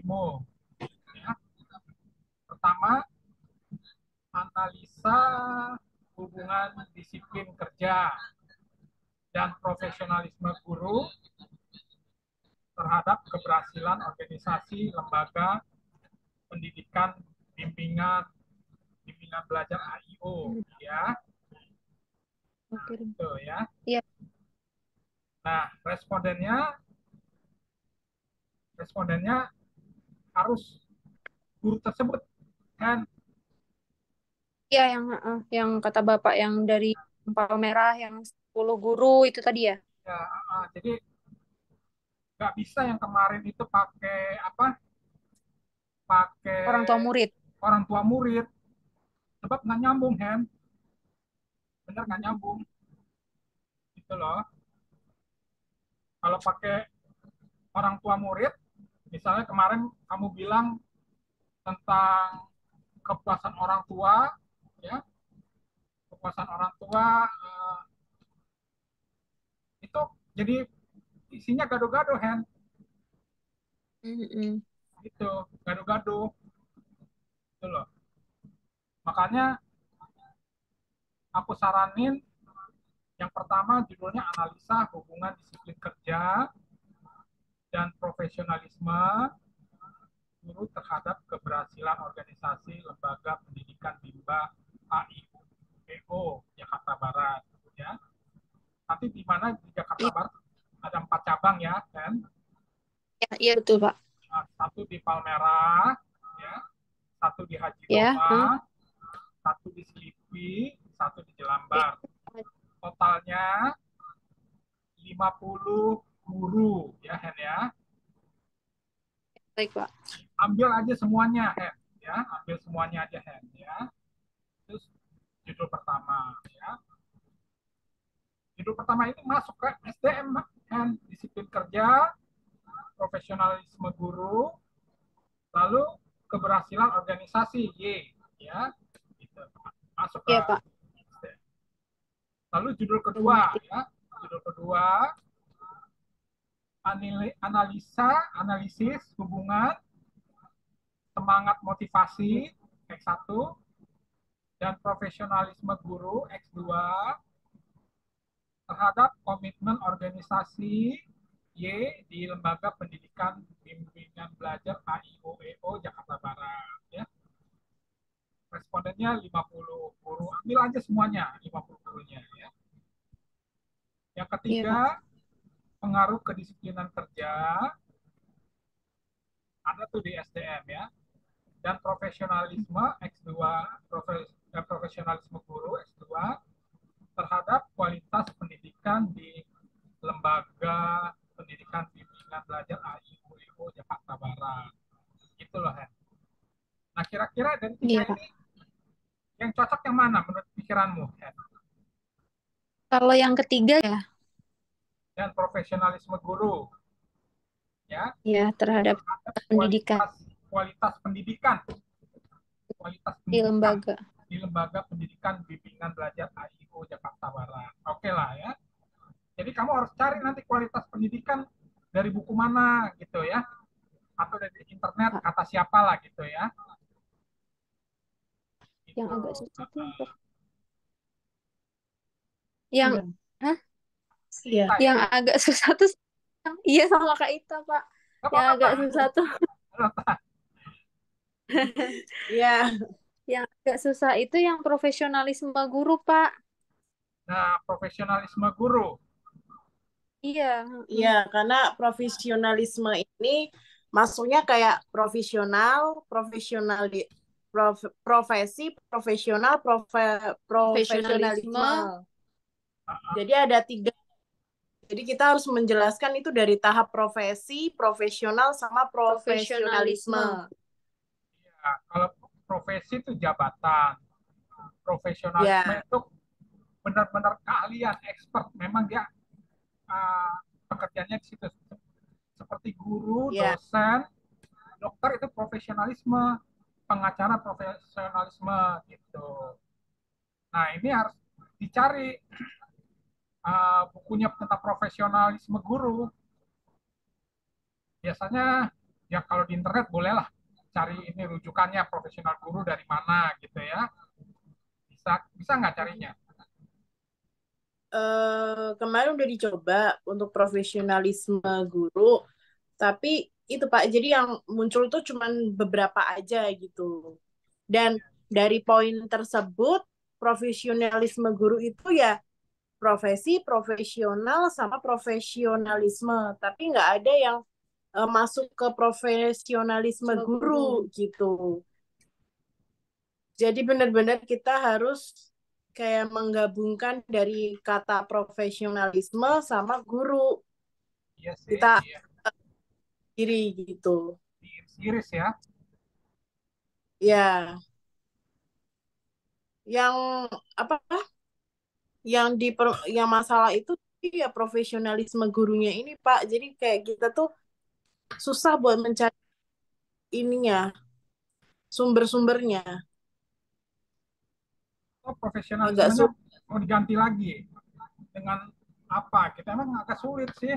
bagimu. Ya. Pertama, analisa hubungan disiplin kerja dan profesionalisme guru terhadap keberhasilan organisasi, lembaga, pendidikan, bimbingan, bimbingan belajar AIO, ya, Oke. itu ya. Iya. Nah, respondennya harus guru tersebut kan. Iya, yang kata Bapak yang dari Palmerah yang 10 guru itu tadi ya. Ya, jadi nggak bisa yang kemarin itu pakai apa? Orang tua Pakai murid. orang tua murid, sebab nggak nyambung kan, bener nggak nyambung gitu loh. Kalau pakai orang tua murid, misalnya kemarin kamu bilang tentang kepuasan orang tua, ya, kepuasan orang tua itu jadi isinya gado-gado kan, Mm-mm. gitu, gado-gado, gitu loh. Makanya aku saranin yang pertama judulnya analisa hubungan disiplin kerja dan profesionalisme guru terhadap keberhasilan organisasi lembaga pendidikan Bimba AIUEO Jakarta Barat, ya. Nanti di mana di Jakarta Iya, Barat ada 4 cabang ya kan. iya betul, Pak. Satu di Palmerah, ya, satu di Haji Ya. Loma, satu di Selipi, satu di Iya, Jelambar. Totalnya 50 guru ya Hen ya. baik, Pak. Ambil aja semuanya Hen ya, ambil semuanya aja Hen ya. Terus judul pertama ya. Judul pertama ini masuk ke SDM Hen, disiplin kerja, profesionalisme guru, lalu keberhasilan organisasi Y ya. Gitu. Masuk ke Iya, Pak. SDM. Lalu judul Udah kedua mengerti. ya. Judul kedua analisis hubungan semangat motivasi X1 dan profesionalisme guru X2 terhadap komitmen organisasi Y di Lembaga Pendidikan Bimbingan Belajar AIOEO Jakarta Barat ya. Respondennya 50 guru. Ambil aja semuanya 50 gurunya ya. Yang Iya, Pak. ketiga, pengaruh kedisiplinan kerja ada tuh di SDM ya. Dan profesionalisme X2, profesionalisme guru X2 terhadap kualitas pendidikan di Lembaga Pendidikan Bimbingan Belajar AIUEO Jakarta Barat. Gitu loh, Hen. Nah, kira-kira dari tiga Iya, Pak. ini yang cocok yang mana menurut pikiranmu, Hen? Kalau yang ketiga ya, Dan profesionalisme guru, ya, ya terhadap terhadap pendidikan kualitas pendidikan, kualitas di pendidikan lembaga. di Lembaga Pendidikan Bimbingan Belajar AIO Jakarta Barat. Oke lah ya. Jadi kamu harus cari nanti kualitas pendidikan dari buku mana gitu ya, atau dari internet Pak. kata siapa lah gitu ya. Yang Itu agak susah tuh yang Iya. hah? Iya. Ita ya. Yang agak susah tuh iya sama Kak Ita, Pak. Gak Yang apa-apa. agak susah tuh Iya. yang agak susah itu yang profesionalisme guru, Pak. Nah, profesionalisme guru. Iya, Iya, karena profesionalisme ini maksudnya kayak profesional, profesional di profesi, profesional, profesionalisme. profesionalisme. Jadi ada tiga. Jadi kita harus menjelaskan itu dari tahap profesi, profesional, sama Profesionalisme. profesionalisme. Ya, kalau profesi itu jabatan. Profesionalisme Ya, itu benar-benar keahlian, expert. Memang dia pekerjaannya di situ. Seperti guru, ya, dosen, dokter itu profesionalisme, pengacara profesionalisme gitu. Nah, ini harus dicari bukunya tentang profesionalisme guru. Biasanya Ya kalau di internet bolehlah cari ini rujukannya profesional guru dari mana gitu ya. Bisa bisa nggak carinya? Kemarin udah dicoba untuk profesionalisme guru, tapi itu Pak, jadi yang muncul tuh cuman beberapa aja gitu. Dan dari poin tersebut, profesionalisme guru itu ya profesi, profesional, sama profesionalisme. Tapi nggak ada yang masuk ke profesionalisme guru gitu. Jadi benar-benar kita harus kayak menggabungkan dari kata profesionalisme sama guru Iya sih, kita iya. diri gitu. Iris ya. Ya, yang apa? Yang masalah itu ya profesionalisme gurunya ini Pak. Jadi kayak kita tuh susah buat mencari ininya, sumber-sumbernya. Oh, Agak profesionalismenya sulit mau diganti lagi dengan apa? Kita emang agak sulit sih.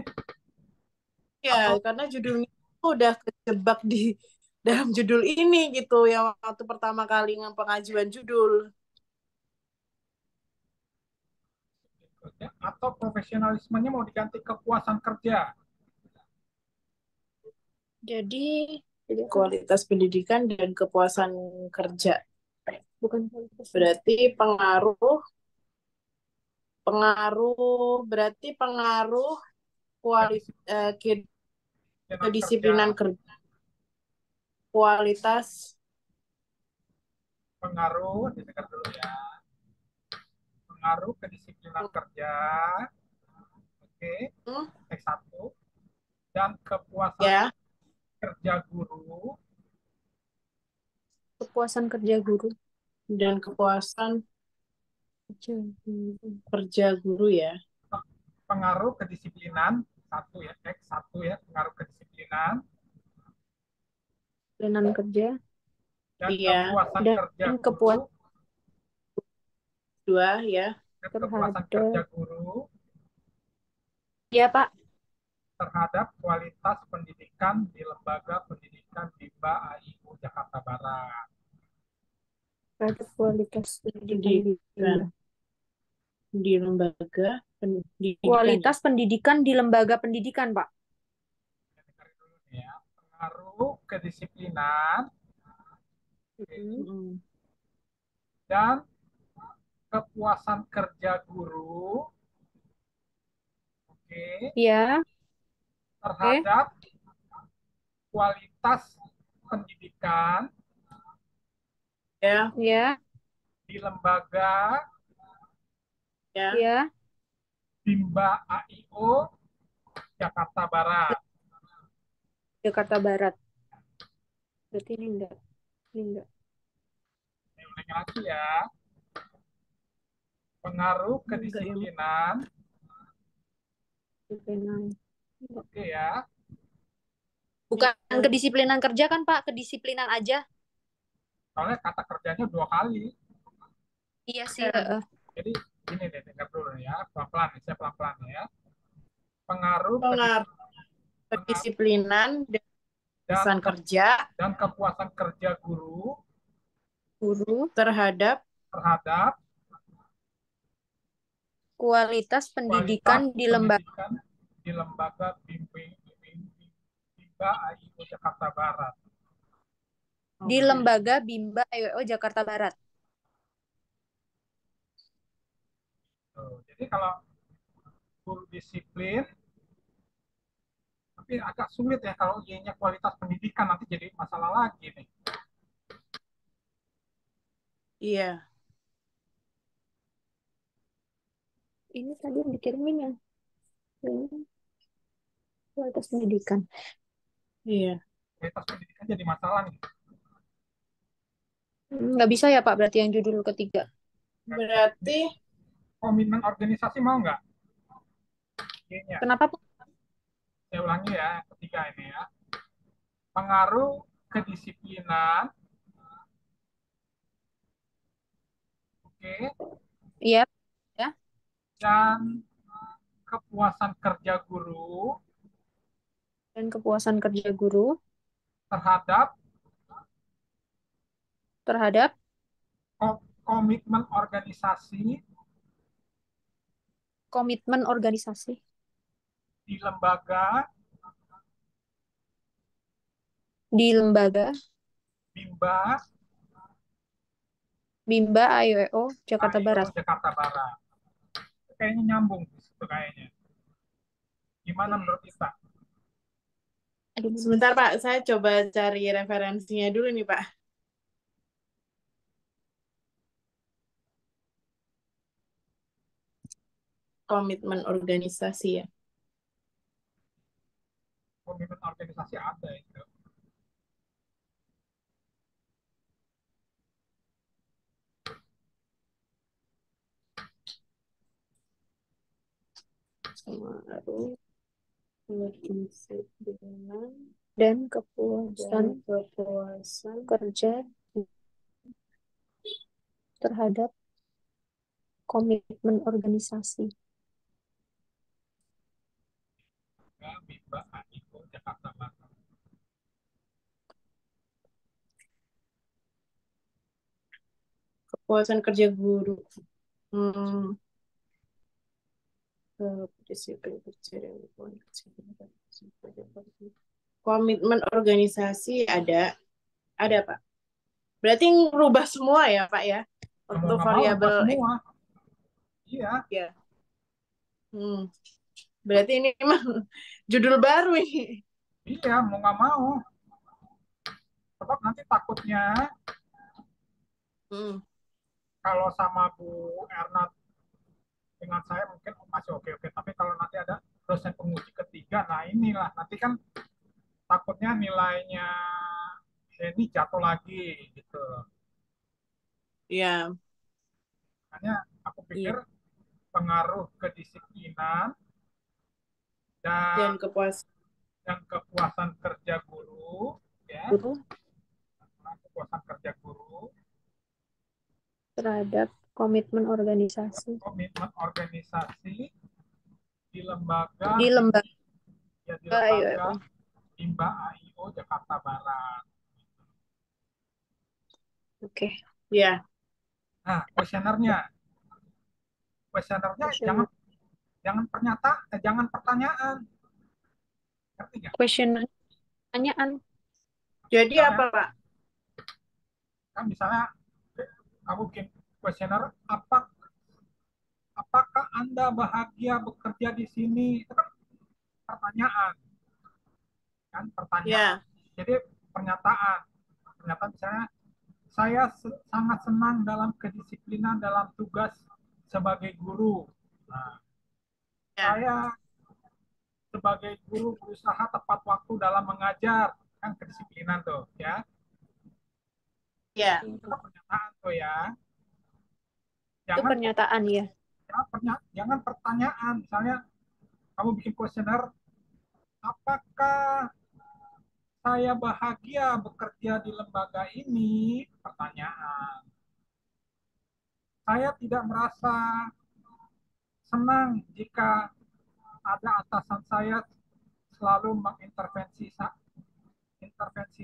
ya, Atau karena judulnya tuh udah kejebak di dalam judul ini gitu, yang waktu pertama kali pengajuan judul. atau profesionalismenya mau diganti kepuasan kerja. Jadi Kualitas pendidikan dan kepuasan kerja. bukan kualitas. Berarti pengaruh pengaruh berarti pengaruh kedisiplinan kerja, kualitas Pengaruh, didengar dulu ya. Pengaruh kedisiplinan kerja. Oke, hmm, X1. Dan kepuasan ya kerja guru. Kepuasan kerja guru. dan kepuasan kerja guru ya. Pengaruh kedisiplinan. Satu ya, X1 ya. Pengaruh kedisiplinan. Kepuasan kerja Dan Iya, kepuasan kerja dan kepuasan guru. dua ya. Dan kepuasan kerja terhadap guru ya Pak, terhadap kualitas pendidikan di lembaga pendidikan BIMBA AIU Jakarta Barat. terhadap kualitas pendidikan Pendidikan di lembaga pendidikan ya. kualitas pendidikan di lembaga pendidikan, Pak. Dengerin dulu nih ya. Pengaruh kedisiplinan Mm. dan kepuasan kerja guru, oke, Ya, terhadap kualitas pendidikan Ya, ya, di lembaga ya. ya, BIMBA AIO Jakarta Barat. Jakarta Barat. Berarti ini enggak. Ini enggak. Ini ulangi lagi ya. Pengaruh Enggak ya. kedisiplinan, Kedisiplinan. oke ya. Bukan kedisiplinan kerja kan, Pak? Kedisiplinan aja. Soalnya kata kerjanya dua kali. Iya sih. Jadi ini deh, dengar dulu ya, pelan-pelan, saya pelan-pelan ya. Pengaruh Pengaruh kedisiplinan dan kepuasan dan kerja dan kepuasan kerja guru Guru, terhadap terhadap kualitas kualitas pendidikan di lembaga pendidikan di lembaga BIMBA AIO Jakarta Barat. di lembaga BIMBA AIO Jakarta Barat. Tuh. Jadi kalau guru disiplin, tapi agak sulit ya kalau Y-nya kualitas pendidikan, nanti jadi masalah lagi nih. Iya. Ini tadi yang dikirimin yang kualitas pendidikan. Iya. Kualitas pendidikan jadi masalah nih. Nggak bisa ya, Pak, berarti yang judul ketiga. Berarti Komitmen organisasi mau nggak? Y-nya. Kenapa, Pak? Saya ulangi ya, yang ketiga ini ya. Pengaruh kedisiplinan, oke, Iya, ya. dan kepuasan kerja guru Dan kepuasan kerja guru terhadap terhadap komitmen organisasi komitmen organisasi di lembaga di lembaga BIMBA Bimba AIO Jakarta AIO Barat. Jakarta Barat. Kayaknya nyambung di situ kayaknya. Gimana menurut kita? Aduh, Sebentar Pak, saya coba cari referensinya dulu nih Pak. Komitmen organisasi ya. Komitmen organisasi ada itu. Pengaruh prinsip dengan dan kepuasan kepuasan kerja terhadap komitmen organisasi. BIMBA AIO Jakarta Barat. kepuasan kerja guru. Disiplin kerja dan komitmen organisasi ada Pak. Berarti ngerubah semua ya Pak ya Mau untuk nggak mau ubah variabel semua. Iya, ya. Berarti ini memang judul baru ini. iya mau nggak mau. Sebab nanti takutnya kalau sama Bu Erna dengan saya mungkin masih oke-oke. Tapi kalau nanti ada dosen penguji ketiga, nah inilah nanti kan takutnya nilainya ini jatuh lagi gitu. Ya, Makanya aku iya. pikir pengaruh kedisiplinan dan Dan kepuasan kepuasan kerja guru, ya, guru kepuasan kerja guru, Terhadap komitmen organisasi komitmen organisasi di lembaga di lembaga ya di lembaga AIO. BIMBA AIO Jakarta Barat. Oke. ya. Nah, kuesionernya jangan jangan pertanyaan, ngerti nggak? Question pertanyaan. Jadi Misalnya, apa Pak? misalnya kamu bikin kuesioner, apakah Anda bahagia bekerja di sini? Itu kan pertanyaan, kan pertanyaan. Ya, Jadi pernyataan, misalnya saya sangat senang dalam kedisiplinan dalam tugas sebagai guru. Nah, ya, saya sebagai guru berusaha tepat waktu dalam mengajar, kan kedisiplinan tuh, ya. ya. Itu kan pernyataan tuh ya. Itu Jangan pernyataan ya. jangan pertanyaan. Misalnya kamu bikin kuesioner, apakah saya bahagia bekerja di lembaga ini? Pertanyaan. Saya tidak merasa senang jika ada atasan saya selalu intervensi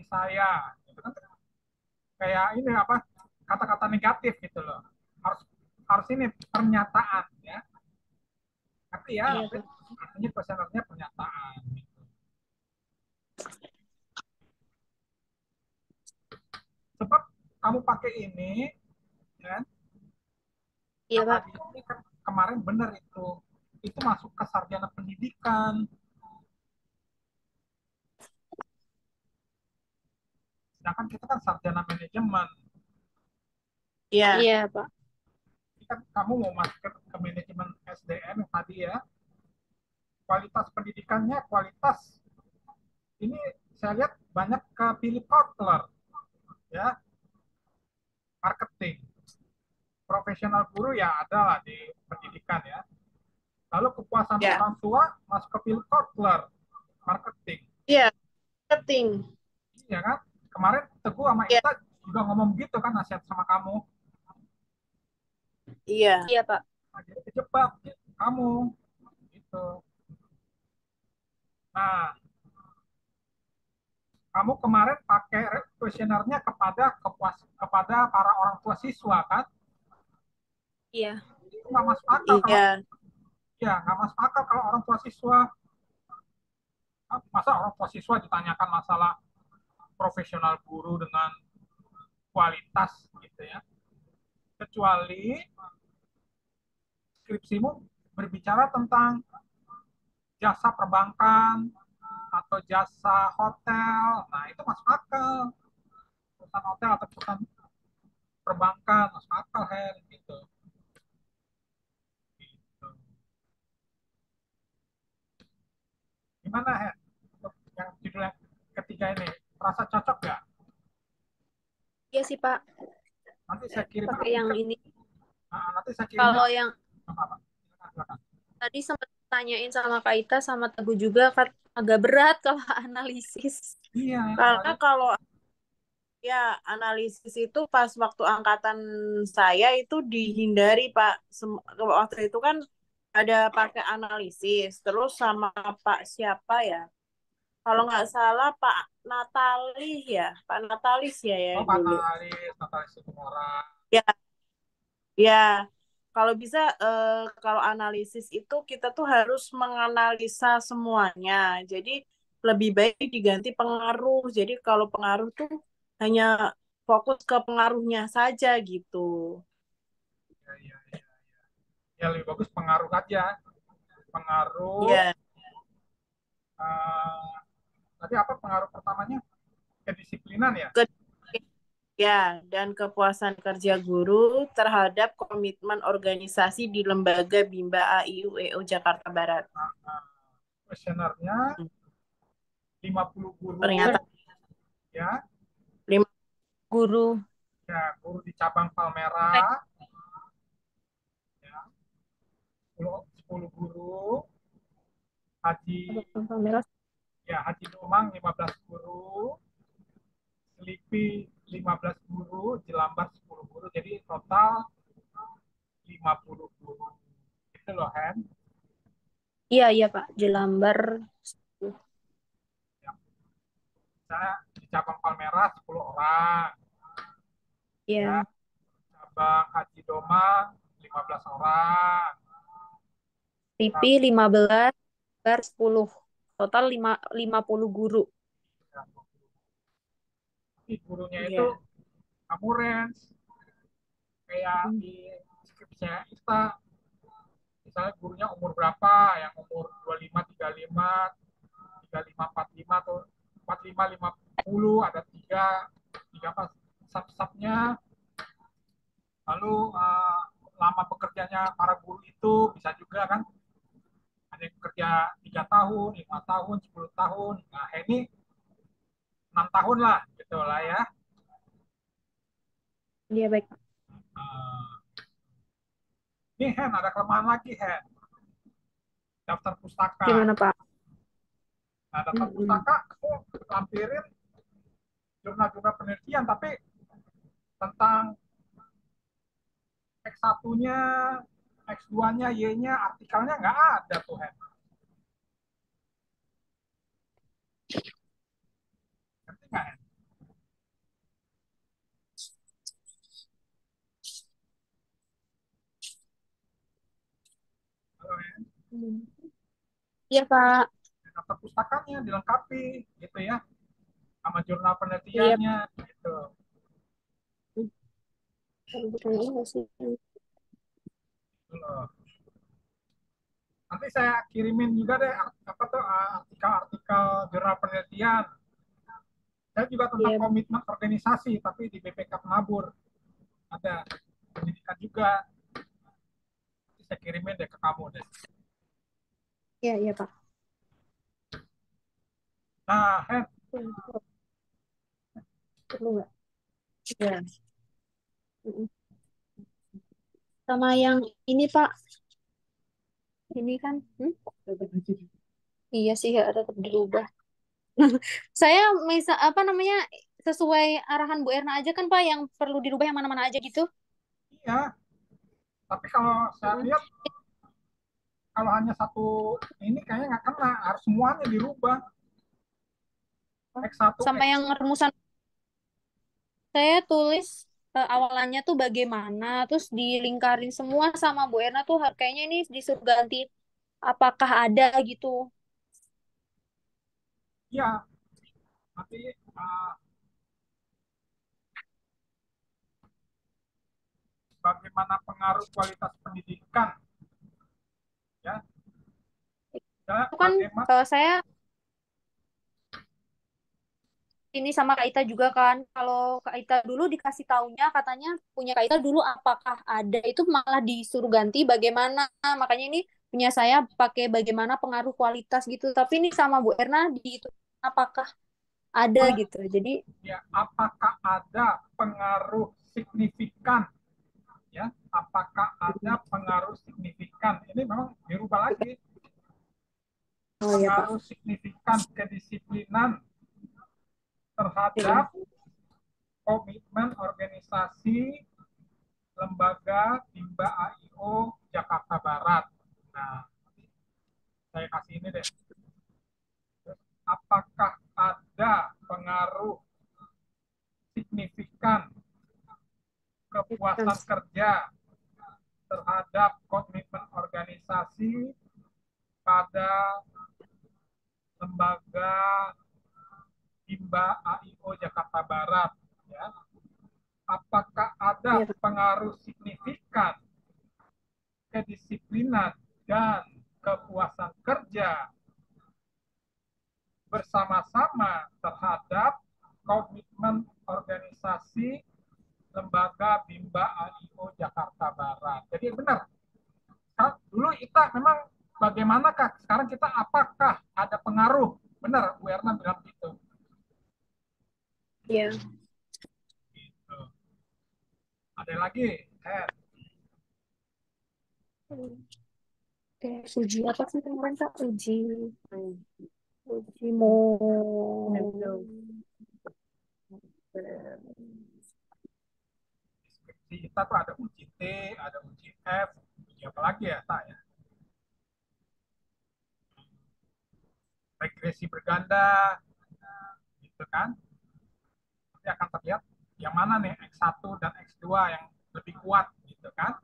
saya. Itu kan kayak ini apa? Kata-kata negatif gitu loh. Harus harus ini pernyataan ya. Tapi ya Iya, Pak. artinya kuesionernya pernyataan. Sebab kamu pakai ini, kan? Iya, Pak. Tadi ini kan kemarin benar itu masuk ke sarjana pendidikan. Sedangkan kita kan sarjana manajemen. Ya, Iya, Pak. Ini kan kamu mau masuk ke manajemen SDM yang tadi ya, kualitas pendidikannya, kualitas ini saya lihat banyak ke Philip Kotler, ya, marketing. Profesional guru ya ada lah di pendidikan ya. Lalu kepuasan ya. orang tua masuk ke Philip Kotler, marketing. Iya, marketing. Iya kan? Kemarin Teguh sama Iya, Ita juga ngomong gitu kan nasihat sama kamu. iya. Iya, Pak. Nah, jadi kejebak kamu gitu. Nah, kamu kemarin pakai kuesionernya kepada para orang tua siswa kan? Iya. Itu nggak masuk akal kalau Iya. ya nggak masuk akal kalau orang tua siswa masa orang tua siswa ditanyakan masalah profesional guru dengan kualitas gitu ya. Kecuali skripsimu berbicara tentang jasa perbankan atau jasa hotel, nah itu masuk akal. Perusahaan hotel atau perusahaan perbankan masuk akal, Hen, gitu. Gitu. Gimana, Hen? Untuk yang judul yang ketiga ini, merasa cocok nggak? Iya sih, Pak. Nanti saya kirim Pakai yang ini. nanti saya kirimnya Kalau yang apa? Silakan. tadi sempat tanyain sama Kak Ita sama Teguh juga kan agak berat kalau analisis. Iya, Karena kalau ya analisis itu pas waktu angkatan saya itu dihindari Pak. Waktu itu kan ada pakai analisis, terus sama Pak siapa ya? Kalau nggak salah Pak Natalis ya, Pak Natalis ya oh dulu. Natalis Situmorang. Ya, ya. Kalau bisa, kalau analisis itu kita tuh harus menganalisa semuanya. Jadi lebih baik diganti pengaruh. Jadi kalau pengaruh tuh hanya fokus ke pengaruhnya saja gitu. Iya, iya, iya. Ya lebih bagus pengaruh aja. Pengaruh, Ya, eh, tadi apa pengaruh pertamanya? Kedisiplinan ya? ke ya dan kepuasan kerja guru terhadap komitmen organisasi di lembaga Bimba AIU EO Jakarta Barat. Nah, kuesionernya 50 guru Ternyata ya, lima Guru. ya guru di cabang Palmerah ya, 10 guru, Haji Kamera. Haji Domang 15 guru, Selipi 15 guru, Jelambar 10 guru, jadi total 50 guru. Itu loh, Hen. Iya, iya, Pak. Jelambar. Ya, misalnya di cabang Palmerah 10 orang, ya, Iya. cabang Haji Domang 15 orang. TV 15, bar 10. Total 50 guru. Tapi gurunya itu ya. kamu range kayak di skripsinya Ista, misalnya gurunya umur berapa, yang umur 25, 35, 35, 45 atau 45, 50, ada tiga apa sub-subnya. Lalu lama bekerjanya para guru itu bisa juga kan, ada yang bekerja 3 tahun, 5 tahun, 10 tahun. Nah, ini 6 tahun lah gitu lah ya. Iya, baik. Uh, ini Hen, ada kelemahan lagi Hen, daftar pustaka. Gimana, Pak? Nah, daftar pustaka aku lampirin jurnal-jurnal penelitian, tapi tentang X1-nya, X2-nya, Y-nya, artikelnya nggak ada tuh, Hen. Ngerti nggak, Hen? Halo, Hen. Iya, Pak. Daftar pustakanya dilengkapi, gitu ya, sama jurnal Iya. penelitiannya, gitu. Gitu loh. Nanti saya kirimin juga deh apa tuh artikel-artikel jurnal penelitian. Saya juga tentang Iya, komitmen organisasi, tapi di BPK Penabur ada pendidikan juga. Nanti saya kirimin deh ke kamu deh. iya, iya, Pak. Nah, Hen, Perlu nggak? Ya. Sama yang ini, Pak. Ini kan, iya sih, ya, tetap dirubah. Saya apa namanya, sesuai arahan Bu Erna aja kan, Pak, yang perlu dirubah yang mana-mana aja gitu. iya. Tapi kalau saya Mm. lihat, kalau hanya satu ini kayaknya nggak kena, harus semuanya dirubah. X1, Sama X. yang rumusan saya tulis awalannya tuh bagaimana, terus dilingkarin semua sama Bu Erna tuh kayaknya ini disuruh ganti apakah ada gitu. Ya, tapi bagaimana pengaruh kualitas pendidikan, ya, ya Itu kan bagaimana, saya ini sama Kak Ita juga kan. Kalau Kak Ita dulu dikasih taunya katanya punya Kak Ita dulu apakah ada itu malah disuruh ganti bagaimana. Makanya ini punya saya pakai bagaimana pengaruh kualitas gitu. Tapi ini sama Bu Erna di itu apakah ada gitu. Jadi ya, apakah ada pengaruh signifikan, ya, apakah ada pengaruh signifikan? Ini memang dirubah lagi, oh ya Pak. pengaruh signifikan kedisiplinan Iya. terhadap komitmen organisasi lembaga Timba AIO Jakarta Barat. Nah, saya kasih ini deh. Apakah ada pengaruh signifikan kepuasan kerja terhadap komitmen organisasi pada lembaga Timba AIO Jakarta Barat? Ya. Apakah ada Iya Pak. pengaruh signifikan kedisiplinan dan kepuasan kerja bersama-sama terhadap komitmen organisasi lembaga Bimba AIO Jakarta Barat. Jadi benar, dulu kita memang bagaimanakah, sekarang kita apakah ada pengaruh? Benar, Bu Erna bilang gitu. Iya. Gitu. Ada lagi, Oke, uji apa sih kemarin Kak? Uji mau deskripsi kita tuh ada uji T, ada uji F, uji apa lagi ya, Tak ya? Regresi berganda, gitu kan? Nanti akan terlihat yang mana nih X1 dan X2 yang lebih kuat, gitu kan?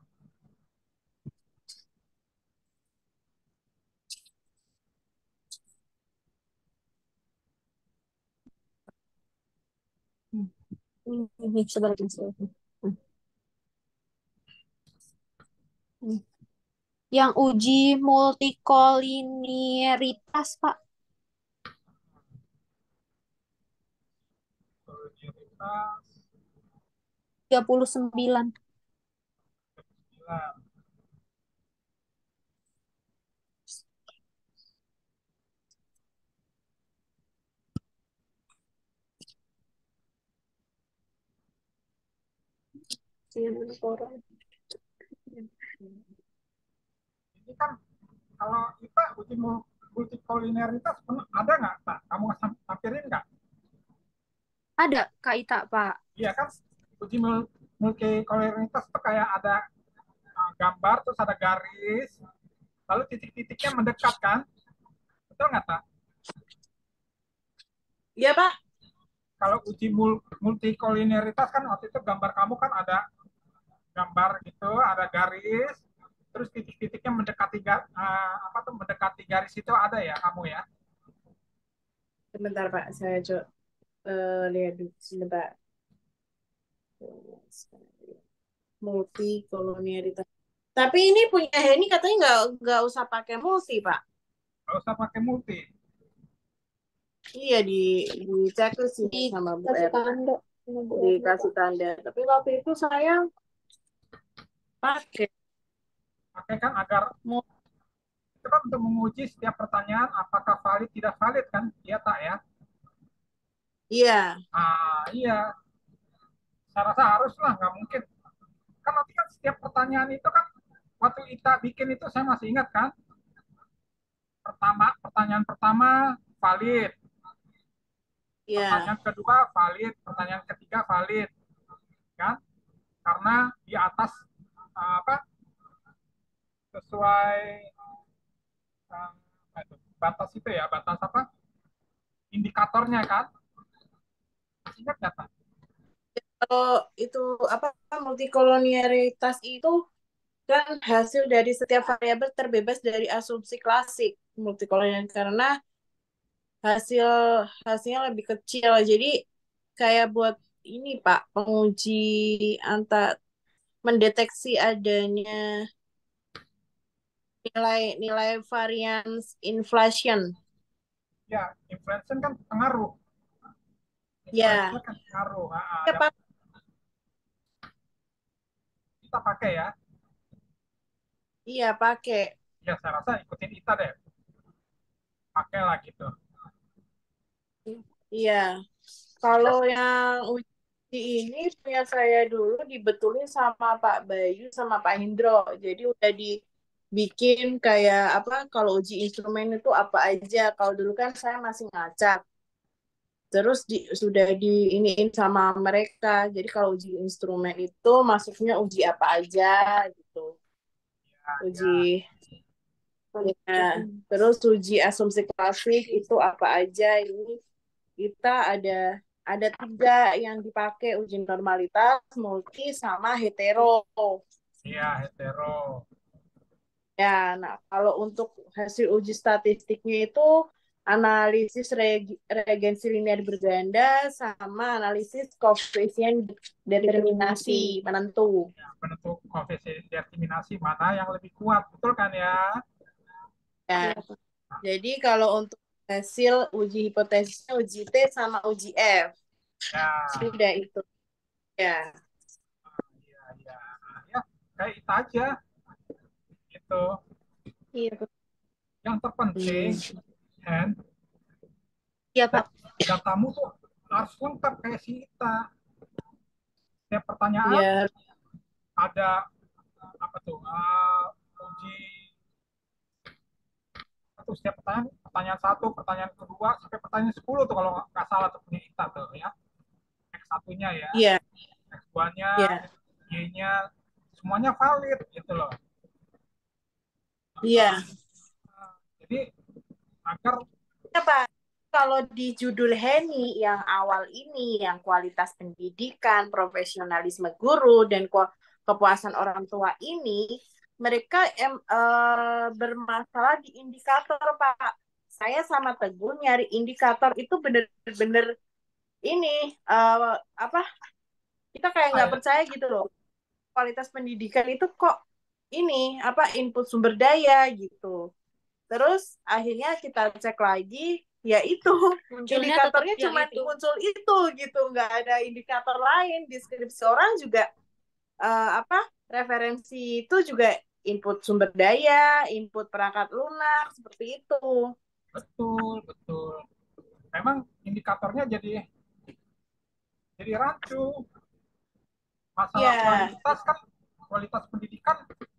ini sebenarnya. Yang uji multikolinialitas, Pak, Soliditas, 39. 9. Ini kan kalau kita uji multikolinialitas ada nggak, Pak? Kamu sampirin nggak? Ada, Kak Ita, Pak. Iya kan, uji multikolinialitas itu kayak ada gambar, terus ada garis, lalu titik-titiknya mendekat kan? Betul nggak, Pak? Iya, Pak. Kalau uji multikolinialitas kan waktu itu gambar kamu kan ada gambar gitu, ada garis, terus titik-titiknya mendekati apa tuh mendekati garis itu ada ya kamu ya? Sebentar, Pak. Saya coba lihat dulu. Sebentar. Multikolonialitas. Tapi ini punya Henny katanya nggak usah pakai multi, Pak. Nggak usah pakai multi. Iya di checklist sih sama Bu Kasih R. tanda. Sama Bu Erna, Dikasih Pak. tanda. Tapi waktu itu saya pakai. Pakai kan agar itu kan untuk menguji setiap pertanyaan apakah valid tidak valid kan? Iya tak ya? Iya, Iya, saya rasa harus lah, nggak mungkin. Kan nanti kan setiap pertanyaan itu kan waktu kita bikin itu saya masih ingat kan? Pertanyaan pertama valid, iya. pertanyaan kedua valid, pertanyaan ketiga valid, kan? Karena di atas apa sesuai batas itu ya, batas apa indikatornya kan? Masih ingat nggak, Pak? Kalau itu apa multikolonialitas itu kan hasil dari setiap variabel terbebas dari asumsi klasik multikolonial karena hasil hasilnya lebih kecil. Jadi kayak buat ini Pak, penguji antar mendeteksi adanya nilai variance inflation. Ya, inflation kan pengaruh. Inflation Ya, kan pengaruh. ya Yang Pak. kita pakai ya. Iya pakai. Ya, saya rasa ikutin ITA deh. Pakailah gitu. Iya. Kalau yang uji ini punya saya dulu dibetulin sama Pak Bayu sama Pak Hendro. Jadi udah dibikin kayak apa kalau uji instrumen itu apa aja. Kalau dulu kan saya masih ngacak. Terus sudah diiniin sama mereka. Jadi kalau uji instrumen itu masuknya uji apa aja gitu. Ya, ya. Uji ya. Terus uji asumsi klasik itu apa aja ini kita ada tiga yang dipakai uji normalitas, multi, sama hetero. Iya, hetero. Ya, nah kalau untuk hasil uji statistiknya itu analisis regensi linear berganda sama analisis koefisien determinasi menentu. Ya, penentu koefisien determinasi mana yang lebih kuat, betul kan ya? Ya, jadi kalau untuk hasil uji hipotesisnya uji T sama uji F. Ya, Sudah itu. Ya. iya, iya. Ya, kayak itu aja. Gitu. Iya. Yang terpenting, Hmm. Hen, Iya, Pak. datamu tuh harus lengkap kayak si Ita. Setiap pertanyaan Iya. ada apa tuh uji satu setiap pertanyaan, pertanyaan satu, pertanyaan kedua sampai pertanyaan 10 tuh kalau nggak salah tuh punya Ita tuh ya. X satunya ya, Iya. X 2-nya, Iya. Y-nya semuanya valid gitu loh. Iya. Jadi agar Apa? Kalau di judul Heni yang awal ini, yang kualitas pendidikan, profesionalisme guru, dan kepuasan orang tua ini, mereka bermasalah di indikator, Pak. Saya sama Teguh nyari indikator itu bener-bener ini, apa, kita kayak nggak ya, percaya gitu loh. Kualitas pendidikan itu kok ini, apa, input sumber daya gitu. Terus akhirnya kita cek lagi, ya itu Munculnya tetap indikatornya yang cuma itu. muncul itu gitu, nggak ada indikator lain. Deskripsi orang juga apa referensi itu juga input sumber daya, input perangkat lunak seperti itu. betul, betul. Memang indikatornya jadi rancu. Masalah Ya, kualitas kan, kualitas pendidikan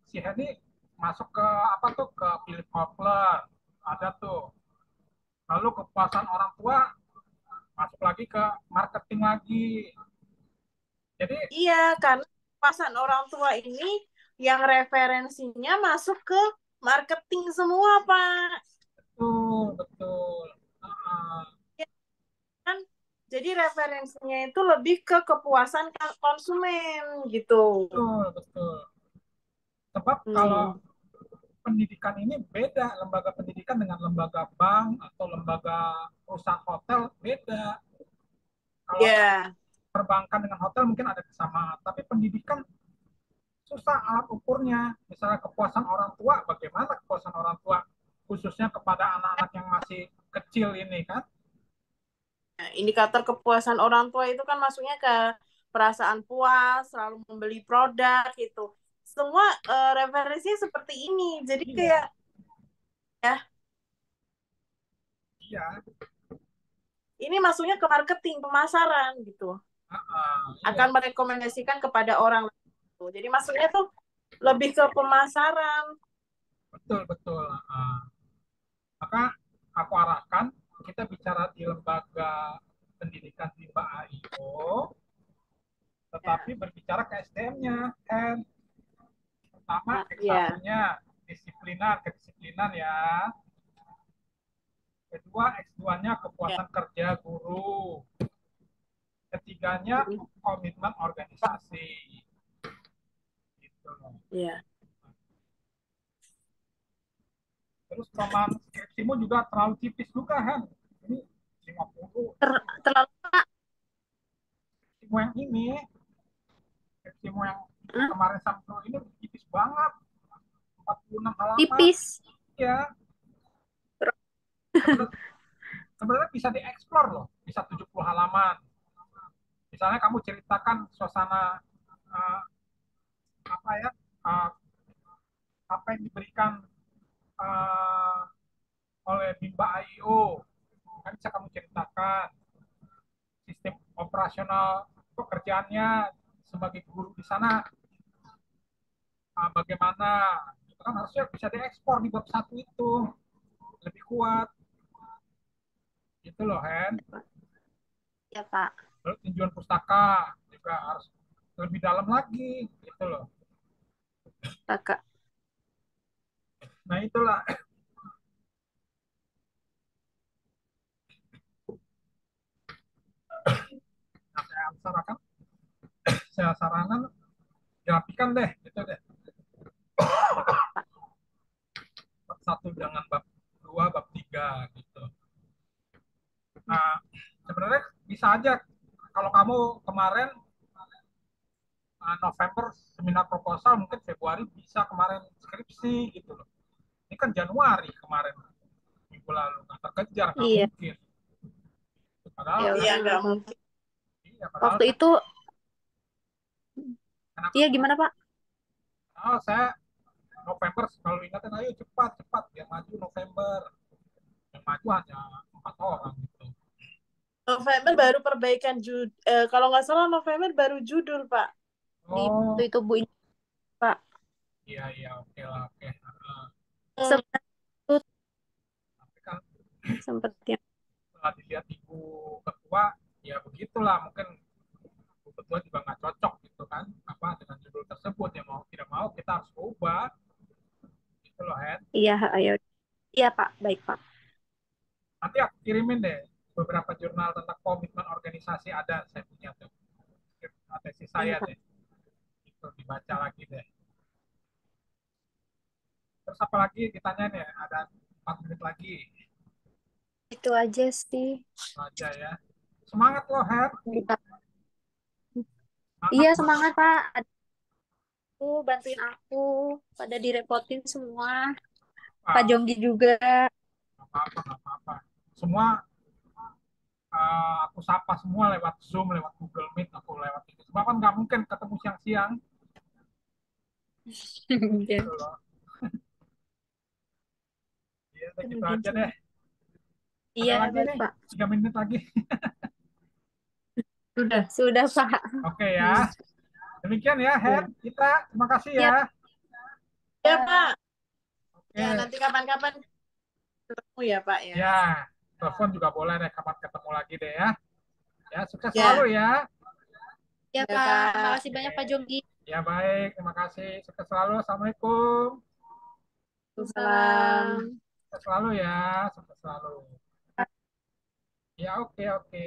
si Henny masuk ke apa tuh ke Philip Kotler ada tuh. Lalu kepuasan orang tua masuk lagi ke marketing lagi. Jadi iya karena pasan orang tua ini yang referensinya masuk ke marketing semua, Pak. betul, betul. Uh, Ya kan? Jadi referensinya itu lebih ke kepuasan konsumen gitu. betul, betul. Sebab kalau Hmm. pendidikan ini beda, lembaga pendidikan dengan lembaga bank atau lembaga perusahaan hotel beda. Kalau Ya, perbankan dengan hotel mungkin ada kesamaan, tapi pendidikan susah alat ukurnya. Misalnya kepuasan orang tua, bagaimana kepuasan orang tua khususnya kepada anak-anak yang masih kecil ini kan? indikator kepuasan orang tua itu kan maksudnya ke perasaan puas, selalu membeli produk itu. Semua referensinya seperti ini. Jadi kayak Iya, ya iya, ini masuknya ke marketing, pemasaran gitu. iya, Akan merekomendasikan kepada orang lain. Jadi maksudnya tuh lebih ke pemasaran. betul betul. Maka aku arahkan kita bicara di lembaga pendidikan di Mbak AIO, tetapi Ya, berbicara ke SDM-nya, kan? Pertama ya, X1-nya disiplinan, kedisiplinan ya. Kedua X2-nya ya. kepuasan kerja guru. Ketiganya komitmen organisasi. Gitu loh. Iya. Terus teman skripsimu juga terlalu tipis juga kan? Ini 50. Terlalu Kak. Skripsimu yang ini, skripsimu yang Hah? kemarin Sabtu ini tipis banget. 46 halaman. Tipis. Ya, sebenarnya sebenarnya bisa dieksplor loh, bisa 70 halaman. Misalnya kamu ceritakan suasana uh, apa ya, uh, apa yang diberikan uh, oleh Bimba IO, kan bisa kamu ceritakan sistem operasional pekerjaannya sebagai guru di sana, bagaimana, itu kan harusnya bisa diekspor di bab 1 itu lebih kuat, gitu loh Hen. Ya Pak. Lalu tinjauan pustaka juga harus lebih dalam lagi, gitu loh. Kakak. Nah itulah. Nah, saya sarankan dirapikan deh, gitu deh. Bab 1 jangan bab 2, bab 3 gitu. Nah, sebenarnya bisa aja kalau kamu kemarin November seminar proposal, mungkin Februari bisa kemarin skripsi gitu loh. Ini kan Januari kemarin, minggu lalu, nggak terkejar, nggak Iya. mungkin. Padahal Ya kan, Iya, udah. nggak mungkin. iya, padahal Waktu kan, itu, kenapa? iya gimana Pak? Padahal saya November selalu ingatkan, ayo cepat, cepat, biar maju November. Yang maju hanya 4 orang gitu. November baru perbaikan kalau nggak salah November baru judul, Pak. Di Oh, waktu itu Bu ini Pak. iya, iya, oke lah, oke. Sebenarnya itu Tapi kan sempat yang setelah dilihat ibu ketua, ya begitulah, mungkin ibu ketua juga nggak cocok gitu kan, apa dengan judul tersebut, ya mau tidak mau kita harus ubah, gitu loh Hen. iya ayo. Iya Pak, baik Pak. Nanti aku kirimin deh beberapa jurnal tentang komitmen organisasi, ada saya punya tuh, tesis Iya saya Pak. deh, itu dibaca lagi deh. Terus apa lagi ditanya nih, ada 4 menit lagi. Itu aja sih. Itu aja ya. Semangat loh Hen. Iya Semangat, semangat. semangat Pak. Aku bantuin aku. Pada direpotin semua. Kak Ah, Jonggi juga. nggak apa-apa, nggak apa-apa. Semua aku sapa semua lewat Zoom, lewat Google Meet, aku lewat itu. Sebab kan nggak mungkin ketemu siang-siang, Iya. gitu loh. Ya, udah gitu Mungkin aja sih. deh. Ada Iya lagi baik nih, Pak. 3 menit lagi. Sudah. Sudah Pak. Oke ya. Demikian ya, Hen. Ya. Kita terima kasih Iya ya. Ya, Pak. Ya, Oke. nanti kapan-kapan ketemu ya, Pak ya. Ya, telepon juga boleh deh, kapan ketemu lagi deh ya. Ya, sukses Ya. selalu ya. ya Ya, Pak. Kak. Makasih banyak Pak Jonggi. Ya, baik. Terima kasih. Sukses selalu. Assalamualaikum. Waalaikumsalam. Salam. Sukses selalu ya. Sukses selalu. Ya, oke, oke.